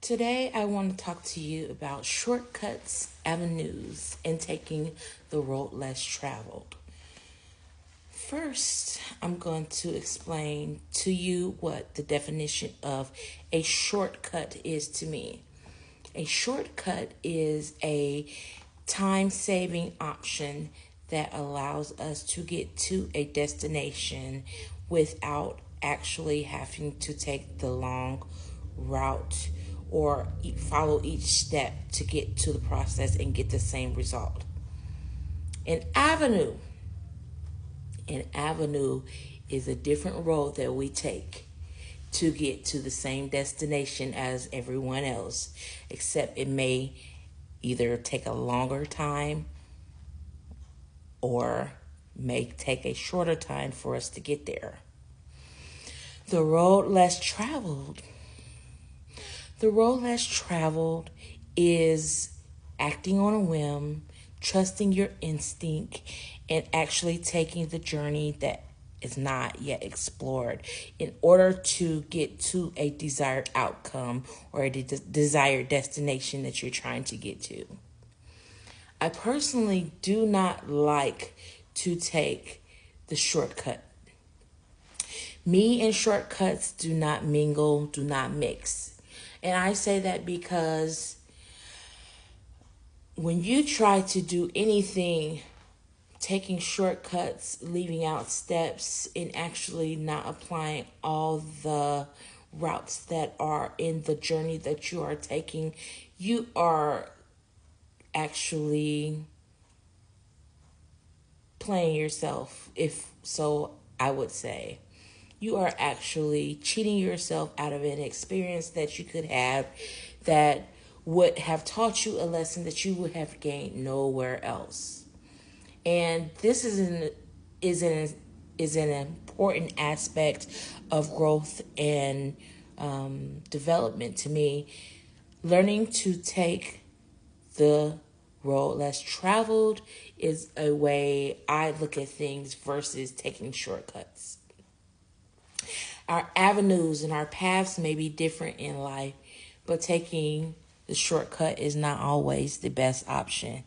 Today, I want to talk to you about shortcuts, avenues, and taking the road less traveled. First, I'm going to explain to you what the definition of a shortcut is to me. A shortcut is a time saving option that allows us to get to a destination without actually having to take the long route or follow each step to get to the process and get the same result. An avenue. An avenue is a different road that we take to get to the same destination as everyone else, except it may either take a longer time or may take a shorter time for us to get there. The road less traveled. The road less traveled is acting on a whim, trusting your instinct, and actually taking the journey that is not yet explored in order to get to a desired outcome or a desired destination that you're trying to get to. I personally do not like to take the shortcut. Me and shortcuts do not mingle, do not mix. And I say that because when you try to do anything, taking shortcuts, leaving out steps, and actually not applying all the routes that are in the journey that you are taking, you are actually playing yourself, if so I would say. You are actually cheating yourself out of an experience that you could have that would have taught you a lesson that you would have gained nowhere else. And this is an important aspect of growth and development to me. Learning to take the road less traveled is a way I look at things versus taking shortcuts. Our avenues and our paths may be different in life, but taking the shortcut is not always the best option.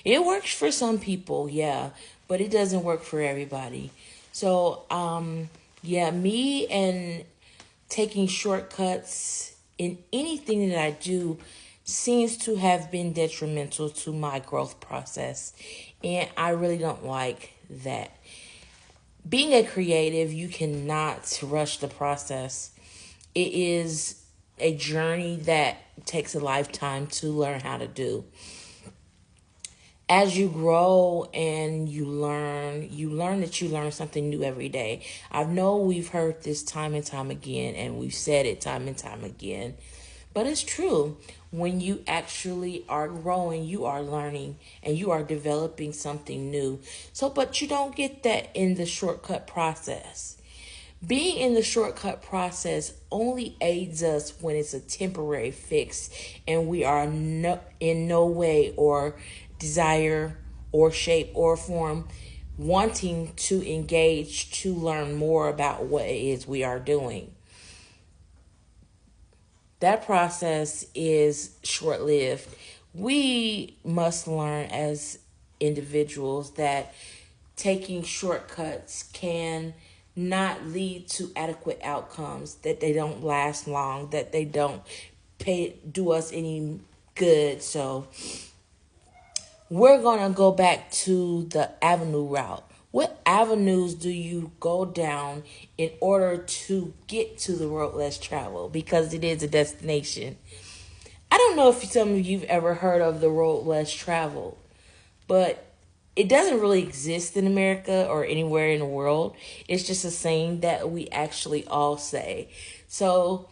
It works for some people, yeah, but it doesn't work for everybody. So, me and taking shortcuts in anything that I do seems to have been detrimental to my growth process, and I really don't like that. Being a creative, you cannot rush the process. It is a journey that takes a lifetime to learn how to do. As you grow and you learn that you learn something new every day. I know we've heard this time and time again, and we've said it time and time again, but it's true. When you actually are growing, you are learning and you are developing something new. So, but you don't get that in the shortcut process. Being in the shortcut process only aids us when it's a temporary fix and we are in no way or desire or shape or form wanting to engage to learn more about what it is we are doing. That process is short lived. We must learn as individuals that taking shortcuts can not lead to adequate outcomes, that they don't last long, that they don't do us any good. So we're going to go back to the avenue route. What avenues do you go down in order to get to the road less traveled? Because it is a destination. I don't know if some of you've ever heard of the road less traveled, but it doesn't really exist in America or anywhere in the world. It's just a saying that we actually all say. So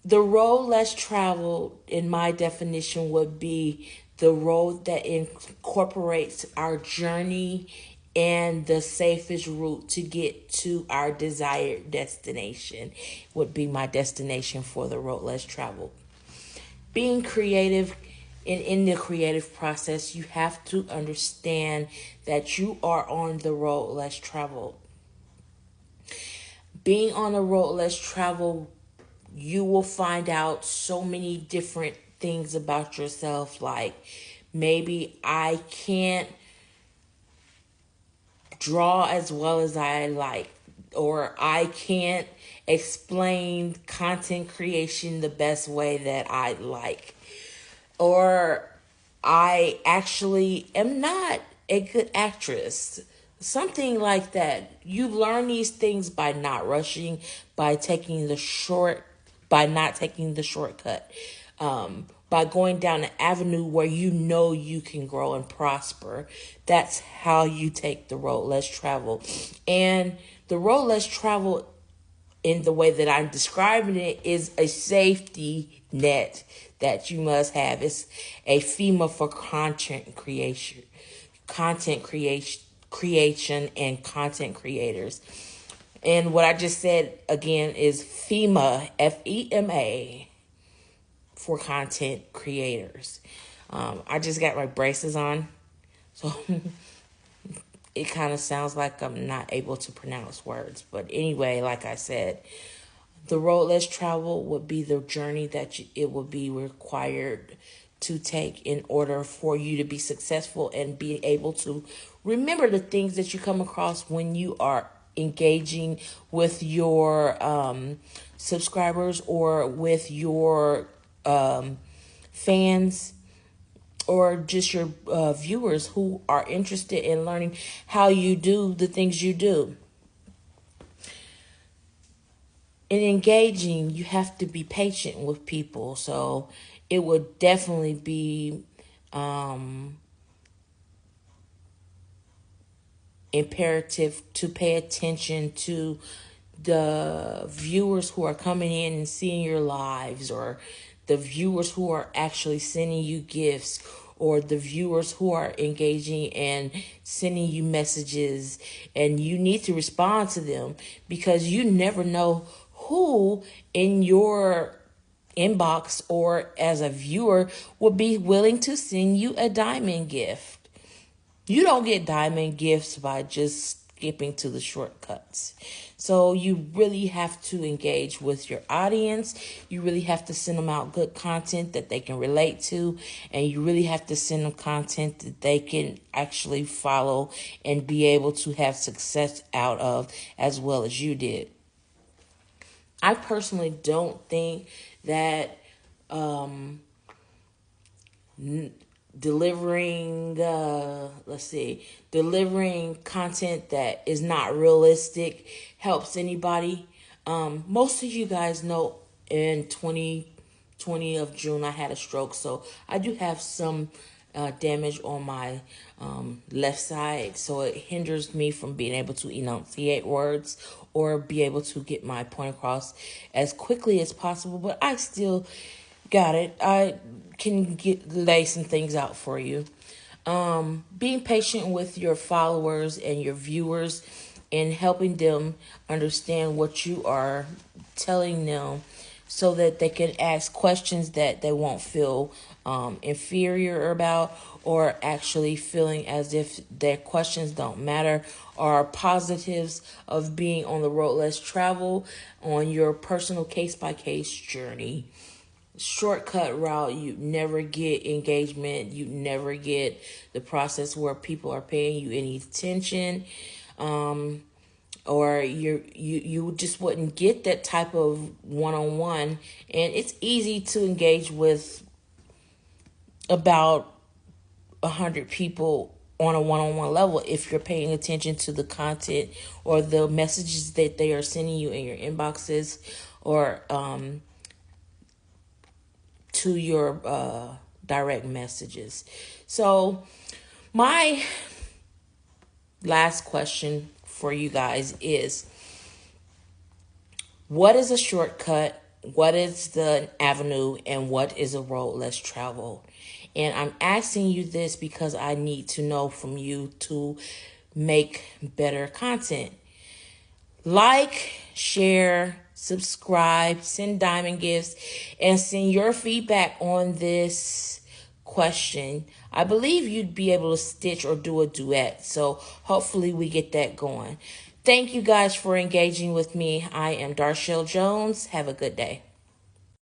the road less traveled, in my definition, would be the road that incorporates our journey and the safest route to get to our desired destination would be my destination for the road less traveled. Being creative and in the creative process, you have to understand that you are on the road less traveled. Being on the road less traveled you will find out so many different things about yourself. Like, maybe I can't draw as well as I like, or I can't explain content creation the best way that I like, or I actually am not a good actress. Something like that. You learn these things by not rushing, by taking the short, by not taking the shortcut, by going down an avenue where you know you can grow and prosper. That's how you take the road less traveled. And the road less traveled, in the way that I'm describing it, is a safety net that you must have. It's a FEMA for content creation and content creators. And what I just said again is FEMA, FEMA, for content creators. I just got my braces on, so it kind of sounds like I'm not able to pronounce words. But anyway, like I said, the road less traveled would be the journey that it would be required to take in order for you to be successful and be able to remember the things that you come across when you are engaging with your subscribers or with your fans, or just your viewers who are interested in learning how you do the things you do. In engaging, you have to be patient with people. So it would definitely be imperative to pay attention to the viewers who are coming in and seeing your lives, or the viewers who are actually sending you gifts, or the viewers who are engaging and sending you messages, and you need to respond to them, because you never know who in your inbox or as a viewer would be willing to send you a diamond gift. You don't get diamond gifts by just skipping to the shortcuts. So you really have to engage with your audience. You really have to send them out good content that they can relate to. And you really have to send them content that they can actually follow and be able to have success out of, as well as you did. I personally don't think that delivering content that is not realistic helps anybody. Most of you guys know in 2020 of June I had a stroke, so I do have some damage on my left side, so it hinders me from being able to enunciate words or be able to get my point across as quickly as possible, but I still got it. I can lay some things out for you. Being patient with your followers and your viewers and helping them understand what you are telling them, so that they can ask questions that they won't feel inferior about, or actually feeling as if their questions don't matter, or positives of being on the road less travel on your personal case-by-case journey. Shortcut route, you never get engagement. You never get the process where people are paying you any attention, or you just wouldn't get that type of one-on-one. And it's easy to engage with about 100 people on a one-on-one level if you're paying attention to the content or the messages that they are sending you in your inboxes, or to your direct messages. So my last question for you guys is, what is a shortcut? What is the avenue? And what is a road less traveled? And I'm asking you this because I need to know from you to make better content. Like, share, subscribe, send diamond gifts, and send your feedback on this question. I believe you'd be able to stitch or do a duet, so hopefully we get that going. Thank you guys for engaging with me. I am Darshell Jones. Have a good day.